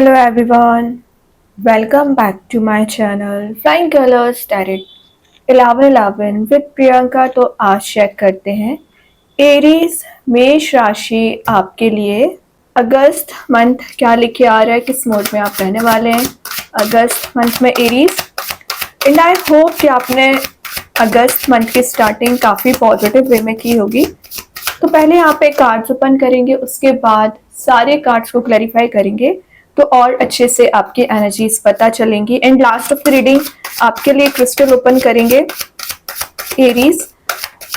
Hello everyone, welcome back to my channel Flying Colors Tarot 1111 with Priyanka. तो आज check करते हैं एरीज मेष राशि आपके लिए अगस्त मंथ क्या लिखे आ रहा है, किस मोड में आप रहने वाले हैं अगस्त मंथ में एरीज। एंड आई होप कि आपने अगस्त मंथ की स्टार्टिंग काफ़ी पॉजिटिव वे में की होगी। तो पहले यहाँ पे कार्ड्स ओपन करेंगे, उसके बाद सारे कार्ड्स को क्लैरिफाई करेंगे तो और अच्छे से आपकी एनर्जीज पता चलेंगी। And last of the reading आपके लिए क्रिस्टल ओपन करेंगे। एरीज,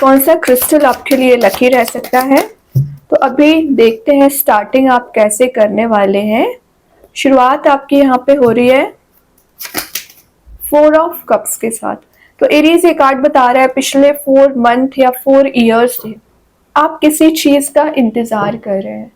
कौन सा क्रिस्टल आपके लिए लकी रह सकता है? तो अभी देखते हैं स्टार्टिंग आप कैसे करने वाले हैं। शुरुआत आपकी यहाँ पे हो रही है 4 ऑफ कप्स के साथ। तो एरीज ये कार्ड बता रहा है पिछले 4 मंथ या 4 ईयर्स से आप किसी चीज का इंतजार कर रहे हैं।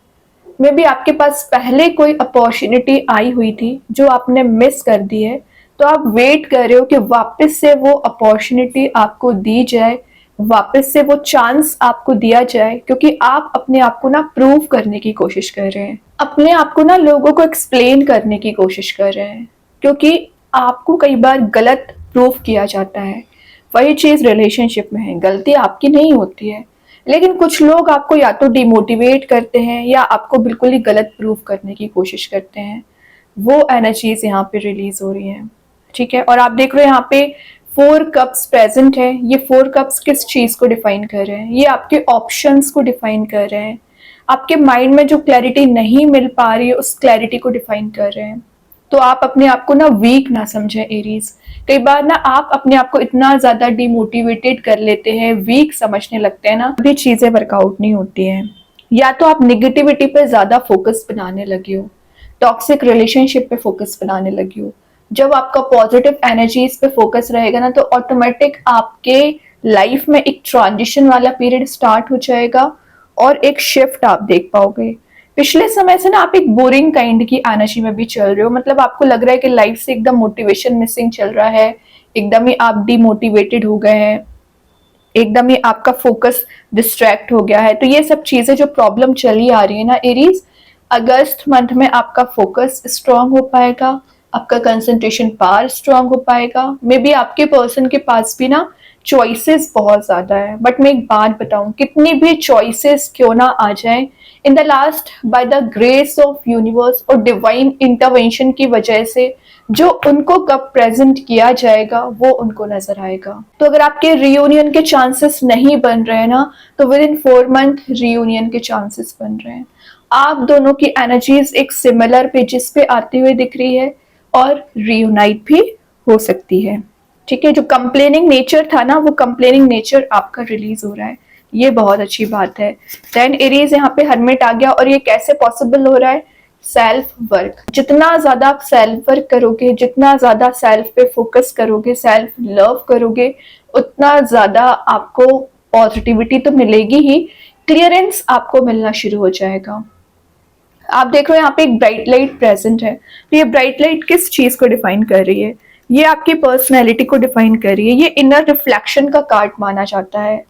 मे बी आपके पास पहले कोई अपॉर्चुनिटी आई हुई थी जो आपने मिस कर दी है, तो आप वेट कर रहे हो कि वापस से वो अपॉर्चुनिटी आपको दी जाए, वापस से वो चांस आपको दिया जाए, क्योंकि आप अपने आप को ना प्रूव करने की कोशिश कर रहे हैं, अपने आप को ना लोगों को एक्सप्लेन करने की कोशिश कर रहे हैं, क्योंकि आपको कई बार गलत प्रूव किया जाता है। वही चीज रिलेशनशिप में है, गलती आपकी नहीं होती है, लेकिन कुछ लोग आपको या तो डिमोटिवेट करते हैं या आपको बिल्कुल ही गलत प्रूव करने की कोशिश करते हैं। वो एनर्जीज यहाँ पे रिलीज हो रही हैं, ठीक है। और आप देख रहे हो यहाँ पे 4 कप्स प्रेजेंट है। ये 4 कप्स किस चीज को डिफाइन कर रहे हैं? ये आपके ऑप्शंस को डिफाइन कर रहे हैं, आपके माइंड में जो क्लैरिटी नहीं मिल पा रही है उस क्लैरिटी को डिफाइन कर रहे हैं। तो आप अपने आप को ना वीक ना समझें एरीज। कई बार ना आप अपने आप को इतना ज्यादा डिमोटिवेटेड कर लेते हैं, वीक समझने लगते हैं ना, भी चीजें वर्कआउट नहीं होती हैं। या तो आप निगेटिविटी पे ज्यादा फोकस बनाने लगे हो, टॉक्सिक रिलेशनशिप पे फोकस बनाने लगे हो। जब आपका पॉजिटिव एनर्जीज पे फोकस रहेगा ना, तो ऑटोमेटिक आपके लाइफ में एक ट्रांजिशन वाला पीरियड स्टार्ट हो जाएगा और एक शिफ्ट आप देख पाओगे। पिछले समय से ना आप एक बोरिंग काइंड की एनर्जी में भी चल रहे हो, मतलब आपको लग रहा है कि लाइफ से एकदम मोटिवेशन मिसिंग चल रहा है, एकदम ही आप डिमोटिवेटेड हो गए हैं, एकदम ही आपका फोकस डिस्ट्रैक्ट हो गया है। तो ये सब चीजें जो प्रॉब्लम चली आ रही है ना एरीज, अगस्त मंथ में आपका फोकस स्ट्रांग हो पाएगा, आपका कंसंट्रेशन पावर स्ट्रांग हो पाएगा। मे बी आपके पर्सन के पास भी ना चॉइसेस बहुत ज्यादा है, बट मैं एक बात बताऊं, कितनी भी चॉइसेस क्यों ना आ जाए, in the last by the grace of universe और डिवाइन इंटरवेंशन की वजह से जो उनको कब प्रेजेंट किया जाएगा वो उनको नजर आएगा। तो अगर आपके रियूनियन के चांसेस नहीं बन रहे हैं ना, तो विद इन 4 मंथ रियूनियन के चांसेस बन रहे हैं। आप दोनों की एनर्जीज एक सिमिलर पेजेस पे आती हुई दिख रही है और रियूनाइट भी हो सकती है, ठीक है। जो कंप्लेनिंग नेचर था ना, वो कंप्लेनिंग नेचर आपका रिलीज हो रहा है, ये बहुत अच्छी बात है। देन एरीज यहाँ पे हर्मिट आ गया, और ये कैसे पॉसिबल हो रहा है? Self work. जितना ज्यादा आप सेल्फ वर्क करोगे, जितना ज्यादा सेल्फ पे फोकस करोगे, सेल्फ लव करोगे, उतना ज्यादा आपको पॉजिटिविटी तो मिलेगी ही, क्लियरेंस आपको मिलना शुरू हो जाएगा। आप देख रहे हो यहाँ पे एक ब्राइट लाइट प्रेजेंट है। तो ये ब्राइट लाइट किस चीज को डिफाइन कर रही है? ये आपकी पर्सनैलिटी को डिफाइन कर रही है। ये इनर रिफ्लेक्शन का कार्ड माना जाता है।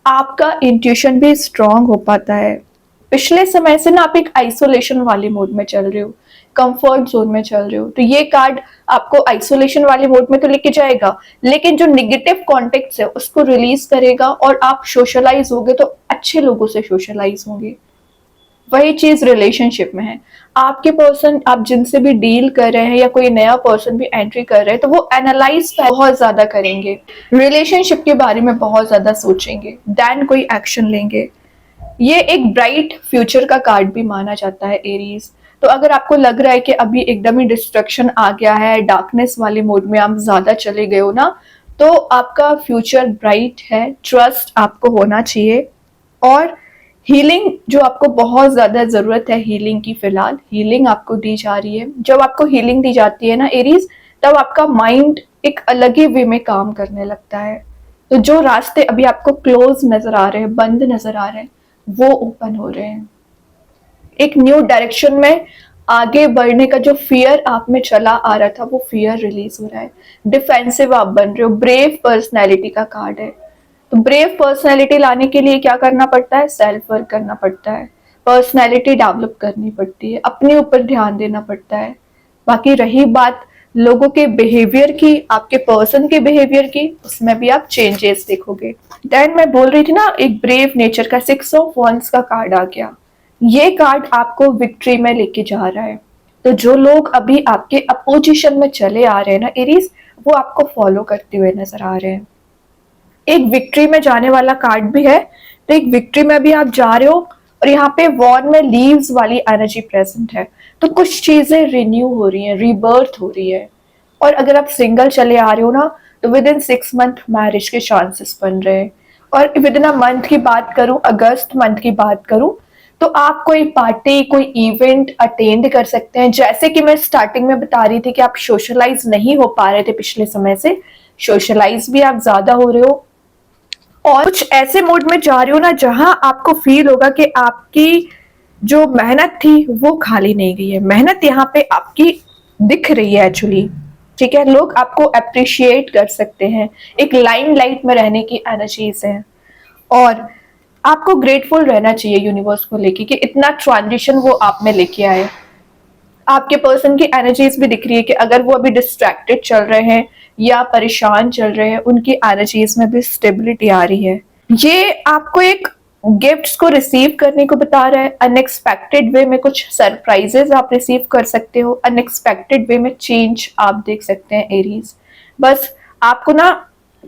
आपका इंट्यूशन भी स्ट्रांग हो पाता है। पिछले समय से ना आप एक आइसोलेशन वाले मोड में चल रहे हो, कंफर्ट जोन में चल रहे हो, तो ये कार्ड आपको आइसोलेशन वाले मोड में तो लेके जाएगा, लेकिन जो निगेटिव कॉन्टेक्ट है उसको रिलीज करेगा और आप सोशलाइज होगे तो अच्छे लोगों से सोशलाइज होंगे। वही चीज रिलेशनशिप में है। आपके पर्सन, आप जिनसे भी डील कर रहे हैं या कोई नया पर्सन भी एंट्री कर रहे हैं, तो वो एनालाइज बहुत ज्यादा करेंगे, रिलेशनशिप के बारे में बहुत ज्यादा सोचेंगे, देन कोई एक्शन लेंगे। ये एक ब्राइट फ्यूचर का कार्ड भी माना जाता है एरीज। तो अगर आपको लग रहा है कि अभी एकदम ही डिस्ट्रक्शन आ गया है, डार्कनेस वाले मोड में आप ज्यादा चले गए हो ना, तो आपका फ्यूचर ब्राइट है। ट्रस्ट आपको होना चाहिए, और हीलिंग जो आपको बहुत ज्यादा जरूरत है हीलिंग की, फिलहाल हीलिंग आपको दी जा रही है। जब आपको हीलिंग दी जाती है ना एरीज, तब आपका माइंड एक अलग ही वे में काम करने लगता है। तो जो रास्ते अभी आपको क्लोज नजर आ रहे हैं, बंद नजर आ रहे हैं, वो ओपन हो रहे हैं। एक न्यू डायरेक्शन में आगे बढ़ने का जो फियर आप में चला आ रहा था, वो फियर रिलीज हो रहा है। डिफेंसिव आप बन रहे हो। ब्रेव पर्सनैलिटी का कार्ड है। तो ब्रेव पर्सनैलिटी लाने के लिए क्या करना पड़ता है? सेल्फ वर्क करना पड़ता है। पर्सनैलिटी डेवलप करनी पड़ती है, अपने ऊपर ध्यान देना पड़ता है। बाकी रही बात लोगों के बिहेवियर की, आपके पर्सन के बिहेवियर की, उसमें भी आप चेंजेस देखोगे। देन मैं बोल रही थी ना, एक ब्रेव नेचर का 6 ऑफ वंस का कार्ड आ गया। ये कार्ड आपको विक्ट्री में लेके जा रहा है। तो जो लोग अभी आपके अपोजिशन में चले आ रहे हैं ना एरीज, वो आपको फॉलो करते हुए नजर आ रहे हैं। एक विक्ट्री में जाने वाला कार्ड भी है, तो एक विक्ट्री में भी आप जा रहे हो, और यहाँ पे वॉन में लीव्स वाली एनर्जी प्रेजेंट है। तो कुछ चीजें रिन्यू हो रही हैं, रीबर्थ हो रही है। और अगर आप सिंगल चले आ रहे हो ना, तो विद इन 6 मंथ मैरिज के चांसेस बन रहे हैं। और विद इन अ मंथ की बात करूं, अगस्त मंथ की बात करूं, तो आप कोई पार्टी, कोई इवेंट अटेंड कर सकते हैं। जैसे कि मैं स्टार्टिंग में बता रही थी कि आप सोशलाइज नहीं हो पा रहे थे पिछले समय से, सोशलाइज भी आप ज्यादा हो रहे हो, और कुछ ऐसे मोड में जा रहे हो ना जहां आपको फील होगा कि आपकी जो मेहनत थी वो खाली नहीं गई है। मेहनत यहाँ पे आपकी दिख रही है एक्चुअली। ठीक है, लोग आपको अप्रिशिएट कर सकते हैं। एक लाइन लाइट में रहने की एनर्जीज है, और आपको ग्रेटफुल रहना चाहिए यूनिवर्स को लेके कि इतना ट्रांजिशन वो आप में लेके आए। आपके पर्सन की एनर्जीज भी दिख रही है कि अगर वो अभी डिस्ट्रैक्टेड चल रहे हैं या परेशान चल रहे हैं, उनकी एनर्जीज में भी स्टेबिलिटी आ रही है। ये आपको एक गिफ्ट्स को रिसीव करने को बता रहा है। अनएक्सपेक्टेड वे में कुछ सरप्राइजेस आप रिसीव कर सकते हो, अनएक्सपेक्टेड वे में चेंज आप देख सकते हैं एरीज। बस आपको ना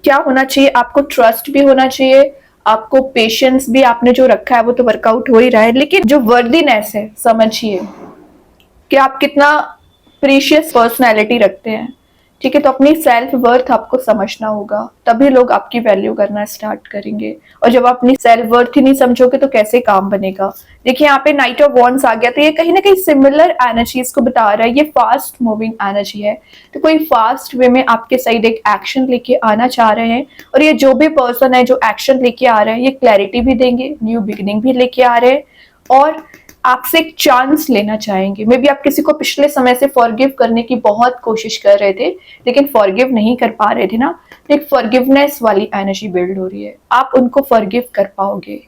क्या होना चाहिए, आपको ट्रस्ट भी होना चाहिए, आपको पेशेंस भी, आपने जो रखा है वो तो वर्कआउट हो ही रहा है, लेकिन जो वर्दीनेस है समझिए कि आप कितना प्रीशियस पर्सनैलिटी रखते हैं। ठीक है, तो अपनी सेल्फ वर्थ आपको समझना होगा, तभी लोग आपकी वैल्यू करना स्टार्ट करेंगे। और जब आप अपनी सेल्फ वर्थ ही नहीं समझोगे तो कैसे काम बनेगा। देखिए यहाँ पे नाइट ऑफ वॉन्ड्स आ गया, तो ये कहीं ना कहीं सिमिलर एनर्जीज को बता रहा है। ये फास्ट मूविंग एनर्जी है, तो कोई फास्ट वे में आपके साइड एक एक्शन लेके आना चाह रहे हैं। और ये जो भी पर्सन है जो एक्शन लेके आ रहे हैं, ये क्लैरिटी भी देंगे, न्यू बिगिनिंग भी लेके आ रहे हैं, और आपसे एक चांस लेना चाहेंगे। मे बी आप किसी को पिछले समय से फॉरगिव करने की बहुत कोशिश कर रहे थे, लेकिन फॉरगिव नहीं कर पा रहे थे ना, तो एक फॉरगिवनेस वाली एनर्जी बिल्ड हो रही है, आप उनको फॉरगिव कर पाओगे।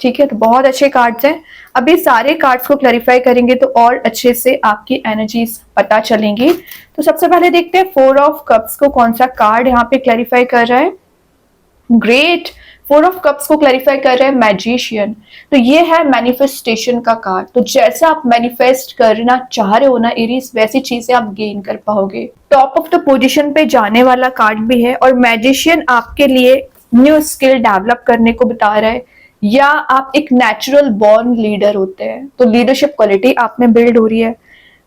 ठीक है, तो बहुत अच्छे कार्ड्स हैं। अभी सारे कार्ड्स को क्लैरिफाई करेंगे तो और अच्छे से आपकी एनर्जीज पता चलेंगी। तो सबसे पहले देखते हैं 4 ऑफ कप्स को कौन सा कार्ड यहाँ पे क्लैरिफाई कर रहा है। ग्रेट, 4 ऑफ कप्स को क्लैरिफाई कर रहे हैं मैजिशियन। तो ये है मैनिफेस्टेशन का कार्ड। तो जैसा आप मैनिफेस्ट करना चाह रहे हो ना एरीज, वैसी चीजें आप गेन कर पाओगे। टॉप ऑफ द पोजीशन पे जाने वाला कार्ड भी है, और मैजिशियन आपके लिए न्यू स्किल डेवलप करने को बता रहा है, या आप एक नेचुरल बॉर्न लीडर होते हैं, तो लीडरशिप क्वालिटी आप में बिल्ड हो रही है।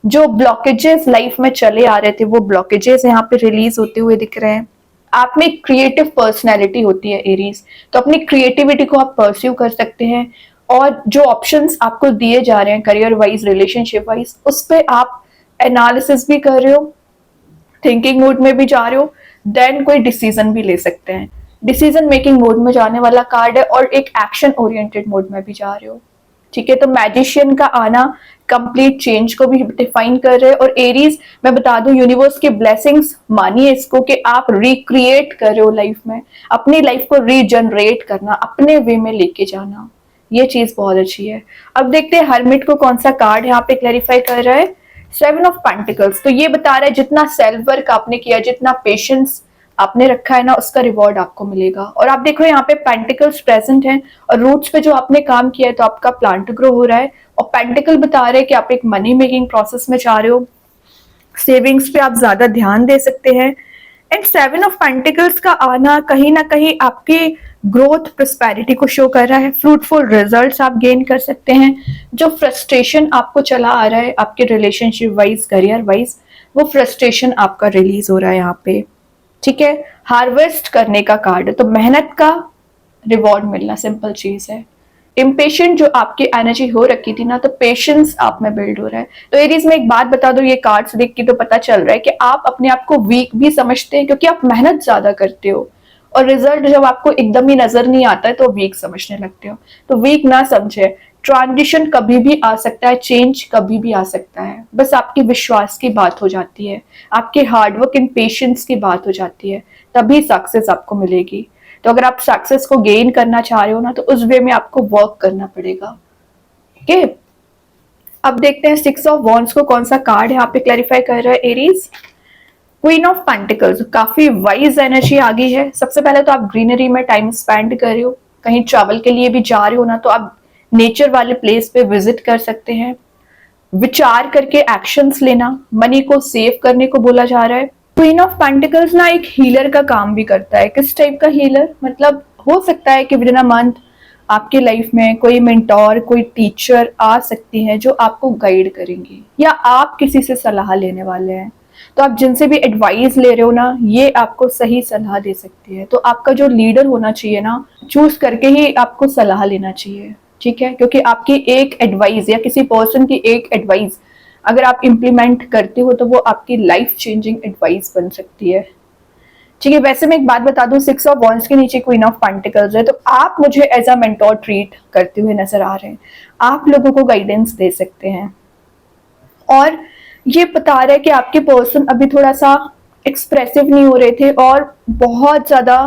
जो ब्लॉकेजेस लाइफ में चले आ रहे थे, वो ब्लॉकेजेस यहाँ पे रिलीज होते हुए दिख रहे हैं। आप में क्रिएटिव पर्सनैलिटी होती है एरीज, तो अपनी क्रिएटिविटी को आप परस्यू कर सकते हैं, और जो ऑप्शंस आपको दिए जा रहे हैं करियर वाइज, रिलेशनशिप वाइज, उस पर आप एनालिसिस भी कर रहे हो, थिंकिंग मोड में भी जा रहे हो, देन कोई डिसीजन भी ले सकते हैं। डिसीजन मेकिंग मोड में जाने वाला कार्ड है, और एक एक्शन ओरिएंटेड मोड में भी जा रहे हो। ठीक है, तो मैजिशियन का आना कंप्लीट चेंज को भी डिफाइन कर रहे हैं। और एरीज, मैं बता दूं, यूनिवर्स के ब्लेसिंग्स मानिए इसको कि आप रिक्रिएट कर रहे हो लाइफ में, अपनी लाइफ को रीजनरेट करना, अपने वे में लेके जाना, ये चीज बहुत अच्छी है। अब देखते हैं हरमिट को कौन सा कार्ड यहाँ पे क्लैरिफाई कर रहा है। 7 ऑफ पेंटिकल्स, तो ये बता रहा है जितना सेल्फ वर्क आपने किया, जितना पेशेंस आपने रखा है ना, उसका रिवॉर्ड आपको मिलेगा। और आप देखो यहाँ पे पेंटिकल्स प्रेजेंट हैं, और रूट्स पे जो आपने काम किया है तो आपका प्लांट ग्रो हो रहा है। और पेंटिकल बता रहे हैं कि आप एक मनी मेकिंग प्रोसेस में जा रहे हो, सेविंग्स पे आप ज्यादा ध्यान दे सकते हैं। एंड 7 ऑफ पेंटिकल्स का आना कहीं ना कहीं आपके ग्रोथ प्रोस्पेरिटी को शो कर रहा है। फ्रूटफुल रिजल्ट्स आप गेन कर सकते हैं। जो फ्रस्ट्रेशन आपको चला आ रहा है आपके रिलेशनशिप वाइज, करियर वाइज, वो फ्रस्ट्रेशन आपका रिलीज हो रहा है यहाँ पे। ठीक है, हार्वेस्ट करने का कार्ड है, तो मेहनत का रिवॉर्ड मिलना सिंपल चीज है। इम्पेशेंट जो आपकी एनर्जी हो रखी थी ना, तो पेशेंस आप में बिल्ड हो रहा है। तो एरीज में एक बात बता दो, ये कार्ड्स देख के तो पता चल रहा है कि आप अपने आप को वीक भी समझते हैं, क्योंकि आप मेहनत ज्यादा करते हो, और रिजल्ट जब आपको एकदम ही नजर नहीं आता है तो वीक समझने लगते हो। तो वीक ना समझे, ट्रांजिशन कभी भी आ सकता है, चेंज कभी भी आ सकता है। बस आपकी विश्वास की बात हो जाती है, आपके हार्डवर्क एंड पेशेंस की बात हो जाती है, तभी सक्सेस आपको मिलेगी। तो अगर आप सक्सेस को गेन करना चाह रहे हो ना, तो उस वे में आपको वर्क करना पड़ेगा। ओके, अब देखते हैं 6 ऑफ वॉन्ड्स को कौन सा कार्ड यहाँ पे क्लैरिफाई कर रहा है एरीज। क्वीन ऑफ पेंटिकल्स, काफी वाइज एनर्जी आ गई है। सबसे पहले तो आप ग्रीनरी में टाइम स्पेंड कर रहे हो, कहीं ट्रैवल के लिए भी जा रहे हो ना, तो आप नेचर वाले प्लेस पे विजिट कर सकते हैं। विचार करके एक्शंस लेना, मनी को सेव करने को बोला जा रहा है। क्वीन ऑफ पेंटिकल्स ना एक हीलर का काम भी करता है। किस टाइप का हीलर, मतलब हो सकता है कि विद इन अ मंथ आपके लाइफ में कोई मेंटोर, कोई टीचर आ सकती है जो आपको गाइड करेंगी, या आप किसी से सलाह लेने वाले हैं। तो आप जिनसे भी एडवाइस ले रहे हो ना, ये आपको सही सलाह दे सकती है। तो आपका जो लीडर होना चाहिए ना, चूज करके ही आपको सलाह लेना चाहिए, ठीक है, क्योंकि आपकी एक एडवाइस या किसी पर्सन की एक एडवाइस अगर आप इम्प्लीमेंट करते हो तो वो आपकी लाइफ चेंजिंग एडवाइस बन सकती है, ठीक है। वैसे मैं एक बात बता दूं, 6 ऑफ वॉन्ड्स के नीचे क्वीन ऑफ पेंटिकल्स है, तो आप मुझे एज अ मेंटोर ट्रीट करते हुए नजर आ रहे हैं। आप लोगों को गाइडेंस दे सकते हैं, और ये बता रहा है कि आपके पर्सन अभी थोड़ा सा एक्सप्रेसिव नहीं हो रहे थे और बहुत ज्यादा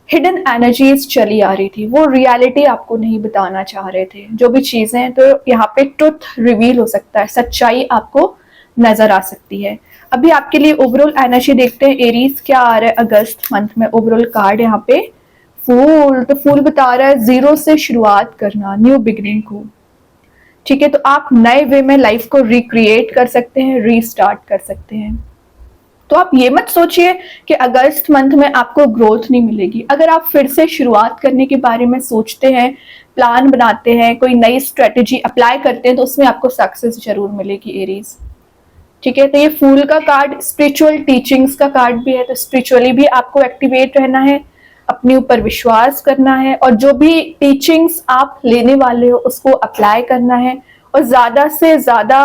हिडन एनर्जीज चली आ रही थी। वो रियलिटी आपको नहीं बताना चाह रहे थे जो भी चीजें। तो यहाँ पे ट्रुथ रिवील हो सकता है, सच्चाई आपको नजर आ सकती है। अभी आपके लिए ओवरऑल एनर्जी देखते हैं एरीज, क्या आ रहा है अगस्त मंथ में। ओवरऑल कार्ड यहाँ पे फूल, तो फूल बता रहा है जीरो से शुरुआत करना, न्यू बिगिनिंग को, ठीक है। तो आप नए वे में लाइफ को रिक्रिएट कर सकते हैं, रीस्टार्ट कर सकते हैं। तो आप ये मत सोचिए कि अगस्त मंथ में आपको ग्रोथ नहीं मिलेगी। अगर आप फिर से शुरुआत करने के बारे में सोचते हैं, प्लान बनाते हैं, कोई नई स्ट्रेटेजी अप्लाई करते हैं, तो उसमें आपको सक्सेस जरूर मिलेगी एरीज, ठीक है। तो ये फूल का कार्ड स्पिरिचुअल टीचिंग्स का कार्ड भी है, तो स्पिरिचुअली भी आपको एक्टिवेट रहना है, अपने ऊपर विश्वास करना है, और जो भी टीचिंग्स आप लेने वाले हो उसको अप्लाई करना है, और ज्यादा से ज्यादा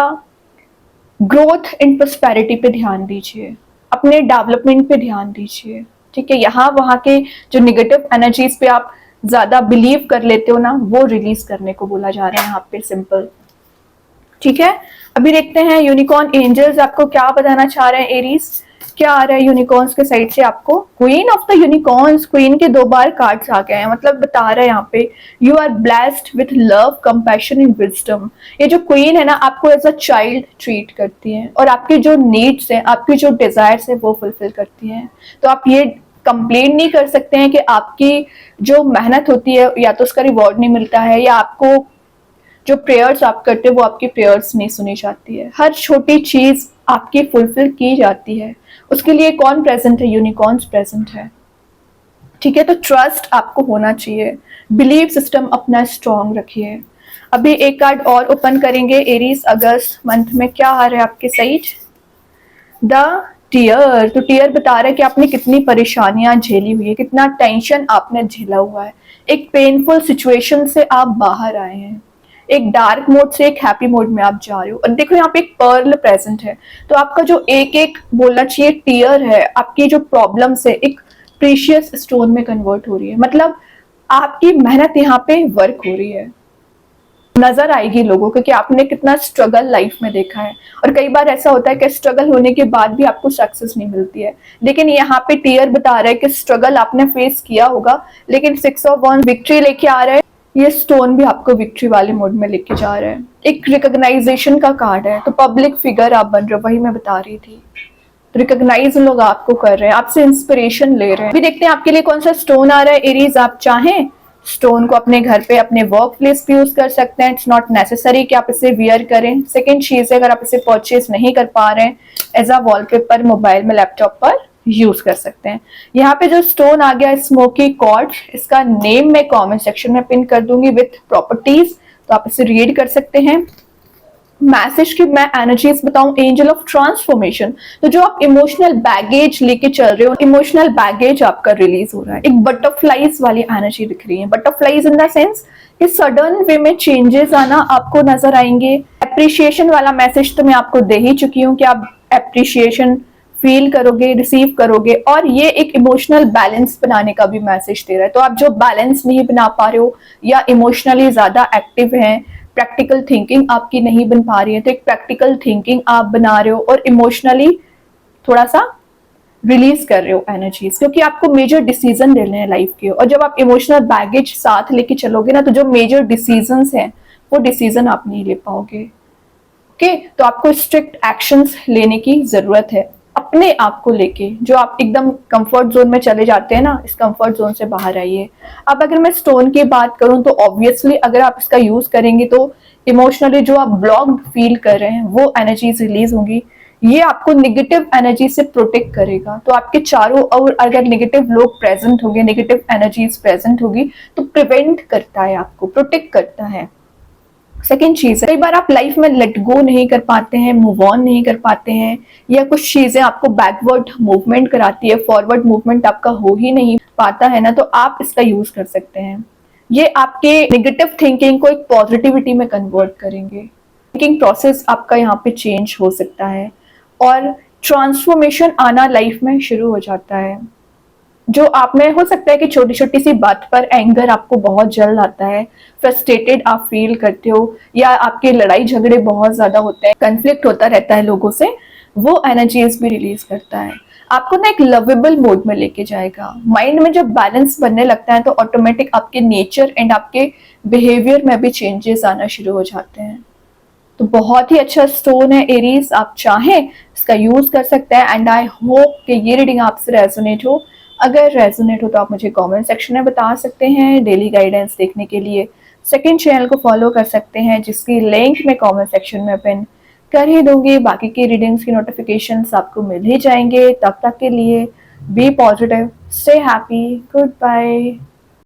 ग्रोथ एंड प्रोस्पेरिटी पे ध्यान दीजिए, अपने डेवलपमेंट पे ध्यान दीजिए, ठीक है। यहाँ वहाँ के जो निगेटिव एनर्जीज पे आप ज्यादा बिलीव कर लेते हो ना, वो रिलीज करने को बोला जा रहा है यहाँ पे, सिंपल, ठीक है। अभी देखते हैं यूनिकॉर्न एंजल्स आपको क्या बताना चाह रहे हैं एरीज। क्या आ रहा है यूनिकॉर्न्स के साइड से आपको, queen of the unicorns, queen के 2 बार कार्ड्स आ गए हैं, मतलब बता रहा है यहाँ पे you are blessed with love, compassion and wisdom. ये जो क्वीन है ना, आपको एज अ चाइल्ड ट्रीट करती है, और आपकी जो नीड्स है, आपकी जो डिजायर्स है, वो फुलफिल करती है। तो आप ये कंप्लेन नहीं कर सकते हैं कि आपकी जो मेहनत होती है या तो उसका रिवॉर्ड नहीं मिलता है, या आपको जो प्रेयर्स आप करते हो वो आपकी प्रेयर्स नहीं सुनी जाती है। हर छोटी चीज आपकी फुलफिल की जाती है। उसके लिए कौन प्रेजेंट है, यूनिकॉर्न्स प्रेजेंट है, ठीक है। तो ट्रस्ट आपको होना चाहिए, बिलीव सिस्टम अपना स्ट्रॉन्ग रखिए। अभी एक कार्ड और ओपन करेंगे एरीज, अगस्त मंथ में क्या आ रहा है आपके साइड, द टीयर। तो टीयर बता रहा है कि आपने कितनी परेशानियां झेली हुई है, कितना टेंशन आपने झेला हुआ है, एक पेनफुल सिचुएशन से आप बाहर आए हैं, एक डार्क मोड से एक हैप्पी मोड में आप जा रहे हो। और देखो यहाँ पे एक पर्ल प्रेजेंट है, तो आपका जो एक एक बोलना चाहिए टीयर है, आपकी जो प्रॉब्लम से एक प्रीशियस स्टोन में कन्वर्ट हो रही है। मतलब आपकी मेहनत यहाँ पे वर्क हो रही है, नजर आएगी लोगों को कि आपने कितना स्ट्रगल लाइफ में देखा है। और कई बार ऐसा होता है कि स्ट्रगल होने के बाद भी आपको सक्सेस नहीं मिलती है, लेकिन यहाँ पे टीयर बता रहा है कि स्ट्रगल आपने फेस किया होगा, लेकिन 6 ऑफ वॉन्ड्स विक्ट्री लेके आ रहा है। ये स्टोन भी आपको विक्ट्री वाले मोड में लेके जा रहा है। एक रिकॉग्नाइजेशन का कार्ड है, तो पब्लिक फिगर आप बन रहे हो, वही मैं बता रही थी। रिकॉग्नाइज लोग आपको कर रहे हैं, आपसे इंस्पिरेशन ले रहे हैं। अभी देखते हैं आपके लिए कौन सा स्टोन आ रहा है एरीज। आप चाहें स्टोन को अपने घर पे, अपने वर्क प्लेस पे यूज कर सकते हैं। इट्स नॉट नेसेसरी कि आप इसे वियर करें। सेकंड चीज है, अगर आप इसे परचेज नहीं कर पा रहे हैं, एज अ वॉलपेपर मोबाइल में, लैपटॉप पर यूज कर सकते हैं। यहाँ पे जो स्टोन आ गया स्मोकी क्वार्ट्ज, इसका नेम मैं कमेंट सेक्शन में पिन कर दूंगी विथ प्रॉपर्टीज, तो आप इसे रीड कर सकते हैं। मैसेज की मैं एनर्जीज बताऊं, एंजल ऑफ ट्रांसफॉर्मेशन। तो जो आप इमोशनल बैगेज लेके चल रहे हो, इमोशनल बैगेज आपका रिलीज हो रहा है। एक बटरफ्लाइज वाली एनर्जी दिख रही है, बटरफ्लाइज इन द सेंस कि सडन वे में चेंजेस आना आपको नजर आएंगे। एप्रिशिएशन वाला मैसेज तो मैं आपको दे ही चुकी हूँ कि आप एप्रिशिएशन फील करोगे, रिसीव करोगे, और ये एक इमोशनल बैलेंस बनाने का भी मैसेज दे रहा है। तो आप जो बैलेंस नहीं बना पा रहे हो, या इमोशनली ज्यादा एक्टिव हैं, प्रैक्टिकल थिंकिंग आपकी नहीं बन पा रही है, तो एक प्रैक्टिकल थिंकिंग आप बना रहे हो, और इमोशनली थोड़ा सा रिलीज कर रहे हो एनर्जीज, क्योंकि आपको मेजर डिसीजन लेने हैं लाइफ के। और जब आप इमोशनल बैगेज साथ लेके चलोगे ना, तो जो मेजर डिसीजंस हैं वो डिसीजन आप नहीं ले पाओगे। ओके, तो आपको स्ट्रिक्ट एक्शंस लेने की जरूरत है अपने आप को लेके। जो आप एकदम कंफर्ट जोन में चले जाते हैं ना, इस कंफर्ट जोन से बाहर आइए। अब अगर मैं स्टोन की बात करूं तो ऑब्वियसली अगर आप इसका यूज करेंगे तो इमोशनली जो आप ब्लॉक्ड फील कर रहे हैं वो एनर्जीज रिलीज होंगी। ये आपको नेगेटिव एनर्जी से प्रोटेक्ट करेगा। तो आपके चारों ओर अगर नेगेटिव लोग प्रेजेंट होंगे, नेगेटिव एनर्जीज प्रेजेंट होगी, तो प्रिवेंट करता है, आपको प्रोटेक्ट करता है। सेकेंड चीज है, कई बार आप लाइफ में लेट गो नहीं कर पाते हैं, मूव ऑन नहीं कर पाते हैं, या कुछ चीजें आपको बैकवर्ड मूवमेंट कराती है, फॉरवर्ड मूवमेंट आपका हो ही नहीं पाता है ना, तो आप इसका यूज कर सकते हैं। ये आपके नेगेटिव थिंकिंग को एक पॉजिटिविटी में कन्वर्ट करेंगे। थिंकिंग प्रोसेस आपका यहाँ पे चेंज हो सकता है और ट्रांसफॉर्मेशन आना लाइफ में शुरू हो जाता है। जो आप में हो सकता है कि छोटी छोटी सी बात पर एंगर आपको बहुत जल्द आता है, फ्रस्ट्रेटेड आप फील करते हो, या आपके लड़ाई झगड़े बहुत ज्यादा होते हैं, कन्फ्लिक्ट होता रहता है लोगों से, वो एनर्जीज भी रिलीज करता है। आपको ना एक लवेबल मोड में लेके जाएगा। माइंड में जब बैलेंस बनने लगता है तो ऑटोमेटिक आपके नेचर एंड आपके बिहेवियर में भी चेंजेस आना शुरू हो जाते हैं। तो बहुत ही अच्छा स्टोन है एरीज, आप चाहें इसका यूज कर सकते हैं। एंड आई होप कि ये रीडिंग आपसे रेजोनेट हो। अगर रेजोनेट हो तो आप मुझे कमेंट सेक्शन में बता सकते हैं। डेली गाइडेंस देखने के लिए सेकंड चैनल को फॉलो कर सकते हैं, जिसकी लिंक मैं कमेंट सेक्शन में पिन कर ही दूंगी। बाकी की रीडिंग्स की नोटिफिकेशंस आपको मिल ही जाएंगे। तब तक के लिए be positive, stay happy, good bye.